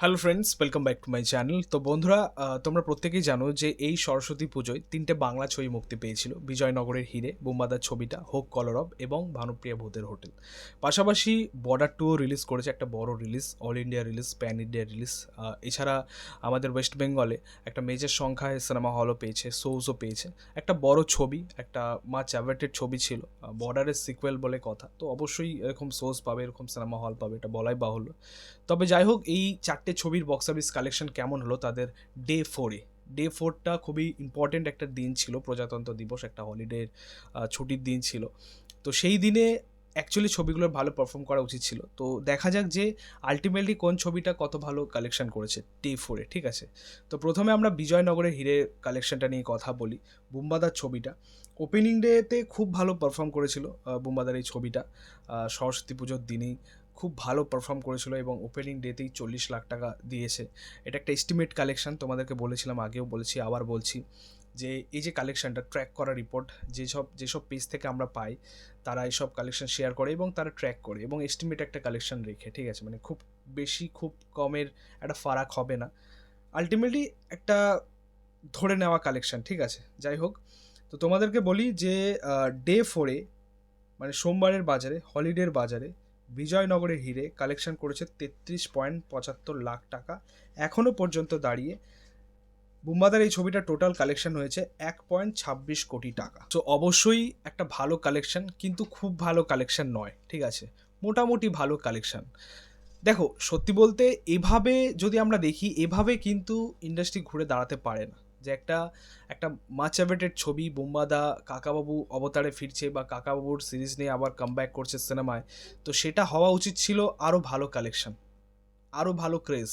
Hello friends, welcome back to my channel. তো বন্ধুরা, তোমরা প্রত্যেকেই জানো যে এই সরস্বতী পুজোয় 3টে বাংলা ছবি মুক্তি পেয়েছিল। বিজয়নগরের হিরে, বুম্বাদার ছবিটা, হোক কলরব এবং ভানুপ্রিয়া ভূতের হোটেল। পাশাপাশি বর্ডার 2ও রিলিজ করেছে, একটা বড় release, all India release, pan India release. এছাড়া আমাদের ওয়েস্ট বেঙ্গলে একটা মেজর সংখ্যায় সিনেমা হলও পেয়েছে, শোজও পেয়েছে। একটা বড় ছবি, একটা মাচ অ্যাওয়েটেড ছবি ছিল, বর্ডারের সিকুয়েল বলে কথা। তো অবশ্যই এরকম শোজ পাবে, এরকম সিনেমা হল পাবে, এটা বলাই বাহুল্য। তবে যাই হোক, এই 4টে ছবির বক্স অফিস কালেকশন কেমন হলো তাদের ডে 4টা খুবই ইম্পর্টেন্ট একটা দিন ছিল, প্রজাতন্ত্র দিবস, একটা হলিডের ছুটির দিন ছিল। তো সেই দিনে অ্যাকচুয়ালি ছবিগুলোর ভালো পারফর্ম করা উচিত ছিল। তো দেখা যাক যে আলটিমেটলি কোন ছবিটা কত ভালো কালেকশন করেছে ডে 4-এ। ঠিক আছে, তো প্রথমে আমরা বিজয়নগরের হিরে কালেকশনটা নিয়ে কথা বলি। বুম্বাদার ছবিটা ওপেনিং ডেতে খুব ভালো পারফর্ম করেছিল। বুম্বাদার এই ছবিটা সরস্বতী পুজোর দিনেই খুব ভালো পারফর্ম করেছিল এবং ওপেনিং ডেতেই 40 লাখ টাকা দিয়েছে। এটা একটা এস্টিমেট কালেকশন, তোমাদেরকে বলেছিলাম, আগেও বলেছি, আবার বলছি যে এই যে কালেকশনটা ট্র্যাক করা রিপোর্ট, যেসব পেজ থেকে আমরা পাই, তারা এইসব কালেকশন শেয়ার করে এবং তারা ট্র্যাক করে এবং এস্টিমেট একটা কালেকশন রেখে। ঠিক আছে, মানে খুব বেশি খুব কমের একটা ফারাক হবে না, আলটিমেটলি একটা ধরে নেওয়া কালেকশন। ঠিক আছে, যাই হোক, তো তোমাদেরকে বলি যে ডে 4-এ মানে সোমবারের বাজারে, হলিডের বাজারে, বিজয়নগরের হিরে কালেকশন করেছে 33.75 লাখ টাকা। এখনও পর্যন্ত দাঁড়িয়ে বুম্বাদার এই ছবিটা টোটাল কালেকশন হয়েছে 1.26 কোটি টাকা। তো অবশ্যই একটা ভালো কালেকশন, কিন্তু খুব ভালো কালেকশন নয়। ঠিক আছে, মোটামুটি ভালো কালেকশন। দেখো, সত্যি বলতে এভাবে যদি আমরা দেখি, এভাবে কিন্তু ইন্ডাস্ট্রি ঘুরে দাঁড়াতে পারে না। যে একটা একটা মাচ অ্যাওয়েটেড ছবি, বোম্বাদা কাকাবাবু অবতারে ফিরছে বা কাকাবাবুর সিরিজ নিয়ে আবার কামব্যাক করছে সিনেমায়, তো সেটা হওয়া উচিত ছিল আরও ভালো কালেকশন, আরও ভালো ক্রেজ,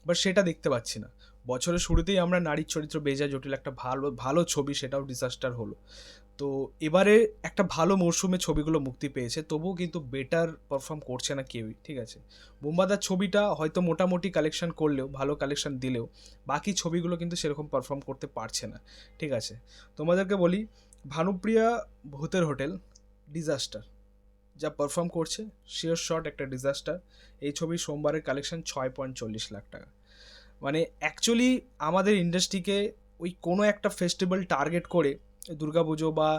বাট সেটা দেখতে পাচ্ছি না। বছরের শুরুতেই আমরা নারীর চরিত্র বেজা জটিল, একটা ভালো ভালো ছবি, সেটাও ডিজাস্টার হলো। তো এবারে একটা ভালো মরশুমে ছবিগুলো মুক্তি পেয়েছে, তবুও কিন্তু বেটার পারফর্ম করছে না কেউই। ঠিক আছে, বোম্বাদার ছবিটা হয়তো মোটামুটি কালেকশন করলেও, ভালো কালেকশন দিলেও, বাকি ছবিগুলো কিন্তু সেরকম পারফর্ম করতে পারছে না। ঠিক আছে, তোমাদেরকে বলি, ভানুপ্রিয়া ভূতের হোটেল ডিজাস্টার, যা পারফর্ম করছে শিওর শট একটা ডিজাস্টার। এই ছবির সোমবারের কালেকশন 6.40 লাখ টাকা। মানে অ্যাকচুয়ালি আমাদের ইন্ডাস্ট্রিকে ওই কোনো একটা ফেস্টিভ্যাল টার্গেট করে, দুর্গাপুজো বা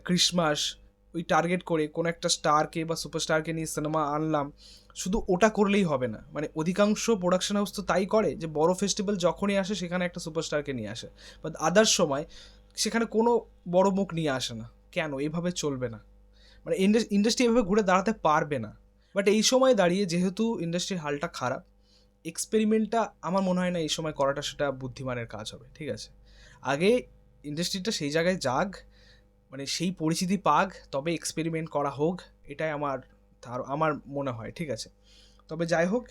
ক্রিসমাস, ওই টার্গেট করে কোনো একটা স্টারকে বা সুপারস্টারকে নিয়ে সিনেমা আনলাম, শুধু ওটা করলেই হবে না। মানে অধিকাংশ প্রোডাকশন হাউস তো তাই করে যে বড় ফেস্টিভ্যাল যখনই আসে সেখানে একটা সুপারস্টারকে নিয়ে আসে, বাট আদার্স সময় সেখানে কোনো বড় মুখ নিয়ে আসে না। কেন? এভাবে চলবে না। মানে ইন্ডাস্ট্রি এভাবে ঘুরে দাঁড়াতে পারবে না। বাট এই সময় দাঁড়িয়ে যেহেতু ইন্ডাস্ট্রির হালটা খারাপ, এক্সপেরিমেন্টটা আমার মনে হয় না এই সময় করাটা সেটা বুদ্ধিমানের কাজ হবে। ঠিক আছে, আগে ইন্ডাস্ট্রিটা সেই জায়গায় যাক, মানে সেই পরিচিতি পাক, তবে এক্সপেরিমেন্ট করা হোক, এটাই আমার মনে হয়। ঠিক আছে, তবে যাই হোক,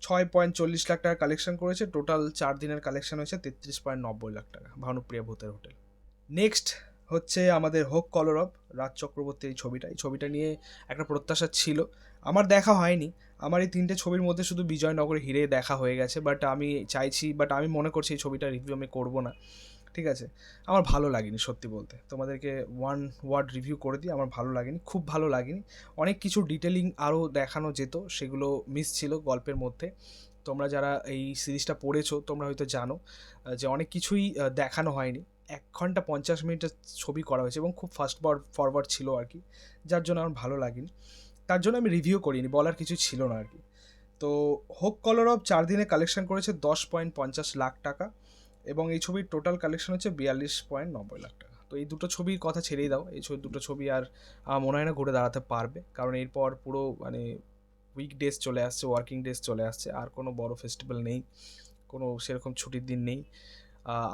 6.40 লাখ টাকা কালেকশন করেছে, টোটাল 4 দিনের কালেকশন হয়েছে 33.90 লাখ টাকা, ভানুপ্রিয়া ভূতের হোটেল। নেক্সট হচ্ছে আমাদের হোক কলরব, রাজ চক্রবর্তীর এই ছবিটা নিয়ে একটা প্রত্যাশা ছিল, আমার দেখা হয়নি। আমার এই 3টে ছবির মধ্যে শুধু বিজয়নগরের হিরে দেখা হয়ে গেছে, বাট আমি মনে করছি এই ছবিটা রিভিউ আমি করবো না। ঠিক আছে, আমার ভালো লাগেনি সত্যি বলতে, তোমাদেরকে ওয়ান ওয়ার্ড রিভিউ করে দিই, আমার ভালো লাগেনি, খুব ভালো লাগেনি। অনেক কিছু ডিটেলিং আরও দেখানো যেত, সেগুলো মিস ছিল গল্পের মধ্যে। তোমরা যারা এই সিরিজটা পড়েছো তোমরা হয়তো জানো যে অনেক কিছুই দেখানো হয়নি। 1 ঘন্টা 50 মিনিটের ছবি করা হয়েছে এবং খুব ফাস্ট ফরওয়ার্ড ছিল আর কি, যার জন্য আমার ভালো লাগেনি, তার জন্য আমি রিভিউ করিনি, বলার কিছু ছিল না আর কি। তো হোক কলরব 4 দিনে কালেকশন করেছে 10.50 লাখ টাকা এবং এই ছবির টোটাল কালেকশন হচ্ছে 42.90 লাখ টাকা। তো এই দুটো ছবির কথা ছেড়েই দাও, এই দুটো ছবি আর আমার মনে হয় না ঘুরে দাঁড়াতে পারবে, কারণ এরপর পুরো মানে উইকডেজ চলে আসছে, ওয়ার্কিং ডেজ চলে আসছে, আর কোনো বড় ফেস্টিভ্যাল নেই, কোনো সেরকম ছুটির দিন নেই।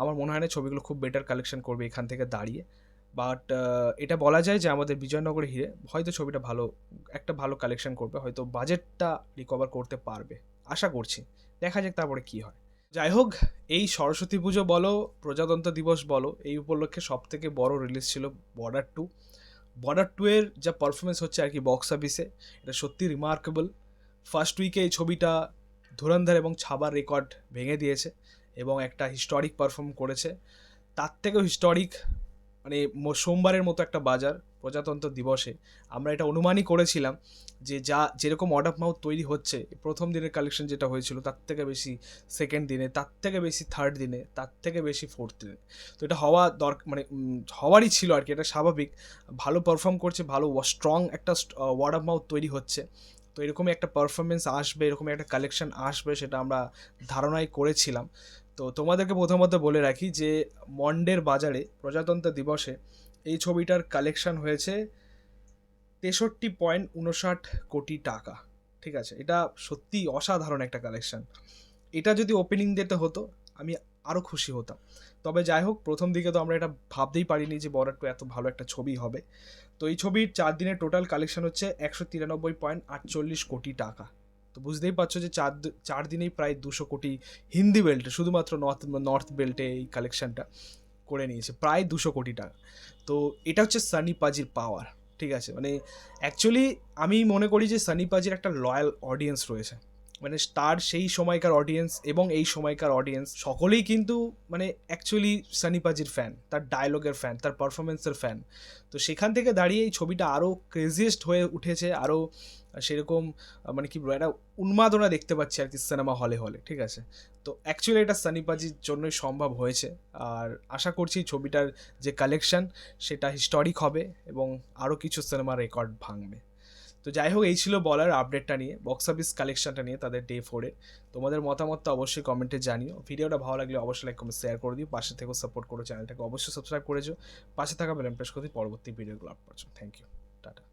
আমার মনে হয় না ছবিগুলো খুব বেটার কালেকশন করবে এখান থেকে দাঁড়িয়ে। বাট এটা বলা যায় যে আমাদের বিজয়নগর হিরে হয়তো ছবিটা ভালো কালেকশন করবে, হয়তো বাজেটটা রিকভার করতে পারবে, আশা করছি। দেখা যাক তারপরে কী হয়। যাই হোক, এই সরস্বতী পুজো বলো, প্রজাতন্ত্র দিবস বলো, এই উপলক্ষে সবথেকে বড় রিলিজ ছিল বর্ডার 2। বর্ডার 2-এর যা পারফরমেন্স হচ্ছে আর কি বক্স অফিসে, এটা সত্যি রিমার্কেবল। ফার্স্ট উইকে এই ছবিটা ধুরন্ধর এবং ছাবার রেকর্ড ভেঙে দিয়েছে এবং একটা হিস্টোরিক পারফর্ম করেছে। তার থেকেও হিস্টোরিক, মানে সোমবারের মতো একটা বাজার, প্রজাতন্ত্র দিবসে আমরা এটা অনুমানই করেছিলাম যে যেরকম ওয়ার্ড অফ মাউথ তৈরি হচ্ছে, প্রথম দিনের কালেকশন যেটা হয়েছিল তার থেকে বেশি সেকেন্ড দিনে, তার থেকে বেশি থার্ড দিনে, তার থেকে বেশি ফোর্থ দিনে। তো এটা হওয়া দরকার, মানে হওয়ারই ছিল আর কি, এটা স্বাভাবিক। ভালো পারফর্ম করছে, ভালো স্ট্রং একটা ওয়ার্ড অফ মাউথ তৈরি হচ্ছে। তো এরকমই একটা পারফরমেন্স আসবে, এরকমই একটা কালেকশন আসবে, সেটা আমরা ধারণাই করেছিলাম। তো তোমাদেরকে প্রথমত বলে রাখি যে মন্ডের বাজারে প্রজাতন্ত্র দিবসে এই ছবিটার কালেকশন হয়েছে 63.59 টাকা। ঠিক আছে, এটা সত্যি অসাধারণ একটা কালেকশন। এটা যদি ওপেনিং ডেতে হতো আমি আরও খুশি হতাম। তবে যাই হোক, প্রথম দিকে তো আমরা এটা ভাবতেই পারিনি যে বরাট এত ভালো একটা ছবি হবে। তো এই ছবির 4 দিনের টোটাল কালেকশন হচ্ছে 193.48 কোটি টাকা। তো বুঝতেই পারছো যে চার দিনেই প্রায় 200 কোটি হিন্দি বেল্টে, শুধুমাত্র নর্থ বেল্টে এই কালেকশনটা করে নিয়েছে প্রায় 200 কোটি টাকা। তো এটা হচ্ছে সানি পাজির পাওয়ার। ঠিক আছে, মানে অ্যাকচুয়ালি আমি মনে করি যে সানি পাজির একটা লয়াল অডিয়েন্স রয়েছে, মানে তার সেই সময়কার অডিয়েন্স এবং এই সময়কার অডিয়েন্স সকলেই কিন্তু মানে অ্যাকচুয়ালি সানি পাজির ফ্যান, তার ডায়লগের ফ্যান, তার পারফরমেন্সের ফ্যান। তো সেখান থেকে দাঁড়িয়ে এই ছবিটা আরও ক্রেজিয়েস্ট হয়ে উঠেছে, আরও সেরকম মানে কি বলবো, একটা উন্মাদনা দেখতে পাচ্ছি আর কি সিনেমা হলে হলে। ঠিক আছে, তো অ্যাকচুয়ালি এটা সানি পাজির জন্যই সম্ভব হয়েছে। আর আশা করছি ছবিটার যে কালেকশন সেটা হিস্টোরিক হবে এবং আরও কিছু সিনেমা রেকর্ড ভাঙবে। তো যাই হোক, এই ছিল বলার আপডেটটা নিয়ে, বক্স অফিস কালেকশনটা নিয়ে তাদের ডে 4-এ। তোমাদের মতামতটা অবশ্যই কমেন্টে জানিও। ভিডিওটা ভালো লাগলে অবশ্যই লাইক কমেন্ট শেয়ার করে দিও, পাশে থেকেও সাপোর্ট করো, চ্যানেলটাকে অবশ্যই সাবস্ক্রাইব করেছো, পাশে থাকা বেল আইকনটা প্রেস করে দিও পরবর্তী ভিডিওগুলো আপলোড করছো। Thank you, tata.